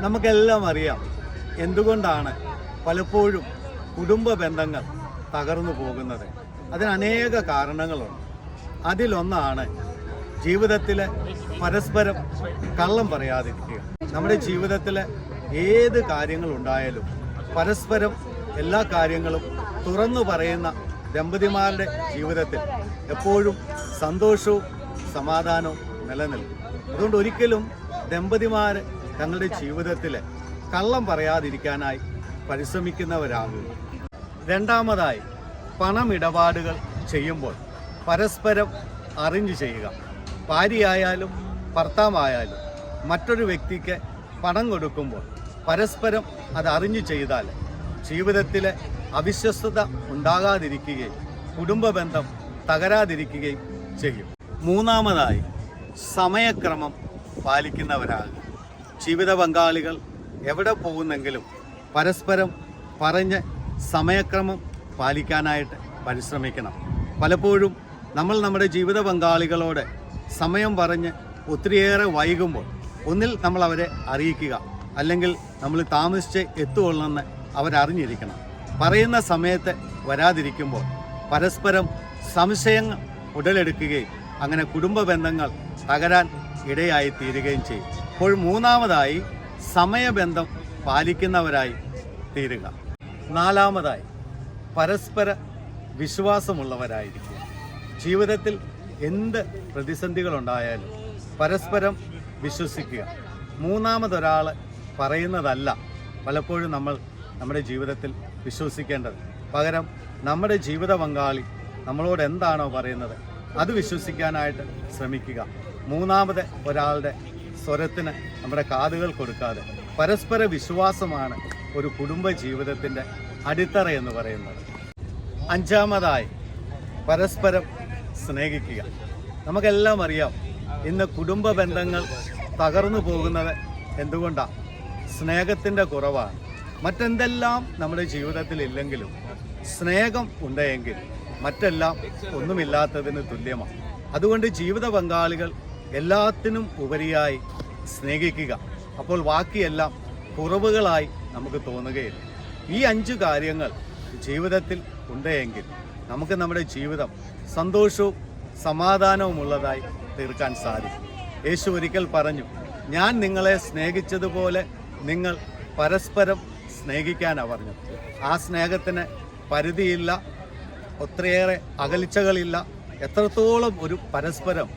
നമുക്കെല്ലാം അറിയാം എന്തുകൊണ്ടാണ് പലപ്പോഴും കുടുംബ ബന്ധങ്ങൾ തകർന്നു പോകുന്നത്. അതിന് അനേക കാരണങ്ങളുണ്ട്. അതിലൊന്നാണ് ജീവിതത്തിലെ പരസ്പരം കള്ളം പറയാതിരിക്കുക. നമ്മുടെ ജീവിതത്തിലെ ഏത് കാര്യങ്ങളുണ്ടായാലും പരസ്പരം എല്ലാ കാര്യങ്ങളും തുറന്നു പറയുന്ന ദമ്പതിമാരുടെ ജീവിതത്തിൽ എപ്പോഴും സന്തോഷവും സമാധാനവും നിലനിൽക്കും. അതുകൊണ്ട് ഒരിക്കലും ദമ്പതിമാർ തങ്ങളുടെ ജീവിതത്തിൽ കള്ളം പറയാതിരിക്കാനായി പരിശ്രമിക്കുന്നവരാകുക. രണ്ടാമതായി, പണമിടപാടുകൾ ചെയ്യുമ്പോൾ പരസ്പരം അറിഞ്ഞു ചെയ്യുക. ഭാര്യയായാലും ഭർത്താവായാലും മറ്റൊരു വ്യക്തിക്ക് പണം കൊടുക്കുമ്പോൾ പരസ്പരം അത് അറിഞ്ഞു ചെയ്താൽ ജീവിതത്തിലെ അവിശ്വസ്തത ഉണ്ടാകാതിരിക്കുകയും കുടുംബ ബന്ധം തകരാതിരിക്കുകയും ചെയ്യും. മൂന്നാമതായി, സമയക്രമം പാലിക്കുന്നവരാകുക. ജീവിത പങ്കാളികൾ എവിടെ പോകുന്നെങ്കിലും പരസ്പരം പറഞ്ഞ് സമയക്രമം പാലിക്കാനായിട്ട് പരിശ്രമിക്കണം. പലപ്പോഴും നമ്മൾ നമ്മുടെ ജീവിത പങ്കാളികളോട് സമയം പറഞ്ഞ് ഒത്തിരിയേറെ വൈകുമ്പോൾ ഒന്നിൽ നമ്മൾ അവരെ അറിയിക്കുക, അല്ലെങ്കിൽ നമ്മൾ താമസിച്ച് എത്തുകൊള്ളെന്ന് അവരറിഞ്ഞിരിക്കണം. പറയുന്ന സമയത്ത് വരാതിരിക്കുമ്പോൾ പരസ്പരം സംശയങ്ങൾ ഉടലെടുക്കുകയും അങ്ങനെ കുടുംബ ബന്ധങ്ങൾ തകരാൻ ഇടയായി തീരുകയും ചെയ്യും. അപ്പോൾ മൂന്നാമതായി, സമയബന്ധം പാലിക്കുന്നവരായി തീരുക. നാലാമതായി, പരസ്പര വിശ്വാസമുള്ളവരായിരിക്കുക. ജീവിതത്തിൽ എന്ത് പ്രതിസന്ധികളുണ്ടായാലും പരസ്പരം വിശ്വസിക്കുക. മൂന്നാമതൊരാൾ പറയുന്നതല്ല പലപ്പോഴും നമ്മൾ നമ്മുടെ ജീവിതത്തിൽ വിശ്വസിക്കേണ്ടത്. പകരം നമ്മുടെ ജീവിത പങ്കാളി നമ്മളോട് എന്താണോ പറയുന്നത് അത് വിശ്വസിക്കാനായിട്ട് ശ്രമിക്കുക. മൂന്നാമത് ഒരാളുടെ സ്വരത്തിന് നമ്മുടെ കാതുകൾ കൊടുക്കാതെ പരസ്പര വിശ്വാസമാണ് ഒരു കുടുംബ ജീവിതത്തിൻ്റെ അടിത്തറ എന്ന് പറയുന്നത്. അഞ്ചാമതായി, പരസ്പരം സ്നേഹിക്കുക. നമുക്കെല്ലാം അറിയാം ഇന്ന് കുടുംബ ബന്ധങ്ങൾ തകർന്നു പോകുന്നത് എന്തുകൊണ്ടാണ്? സ്നേഹത്തിൻ്റെ കുറവാണ്. മറ്റെന്തെല്ലാം നമ്മുടെ ജീവിതത്തിൽ ഇല്ലെങ്കിലും സ്നേഹം ഉണ്ടെങ്കിൽ മറ്റെല്ലാം ഒന്നുമില്ലാത്തതിന് തുല്യമാണ്. അതുകൊണ്ട് ജീവിത പങ്കാളികൾ എല്ലാത്തിനും ഉപരിയായി സ്നേഹിക്കുക. അപ്പോൾ ബാക്കിയെല്ലാം കുറവുകളായി നമുക്ക് തോന്നുകയില്ല. ഈ 5 കാര്യങ്ങൾ ജീവിതത്തിൽ ഉണ്ടെങ്കിൽ നമുക്ക് നമ്മുടെ ജീവിതം സന്തോഷവും സമാധാനവുമുള്ളതായി തീർക്കാൻ സാധിക്കും. യേശു ഒരിക്കൽ പറഞ്ഞു, ഞാൻ നിങ്ങളെ സ്നേഹിച്ചതുപോലെ നിങ്ങൾ പരസ്പരം സ്നേഹിക്കാനാണ് പറഞ്ഞത്. ആ സ്നേഹത്തിന് പരിധിയില്ല, ഒത്തിരിയേറെ അകൽച്ചകളില്ല. എത്രത്തോളം ഒരു പരസ്പരം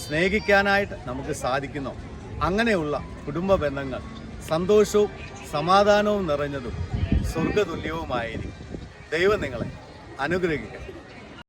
സ്നേഹിക്കാനായിട്ട് നമുക്ക് സാധിക്കുന്നോ അങ്ങനെയുള്ള കുടുംബ ബന്ധങ്ങൾ സന്തോഷവും സമാധാനവും നിറഞ്ഞതും സ്വർഗതുല്യവുമായിരിക്കും. ദൈവം നിങ്ങളെ അനുഗ്രഹിക്കട്ടെ.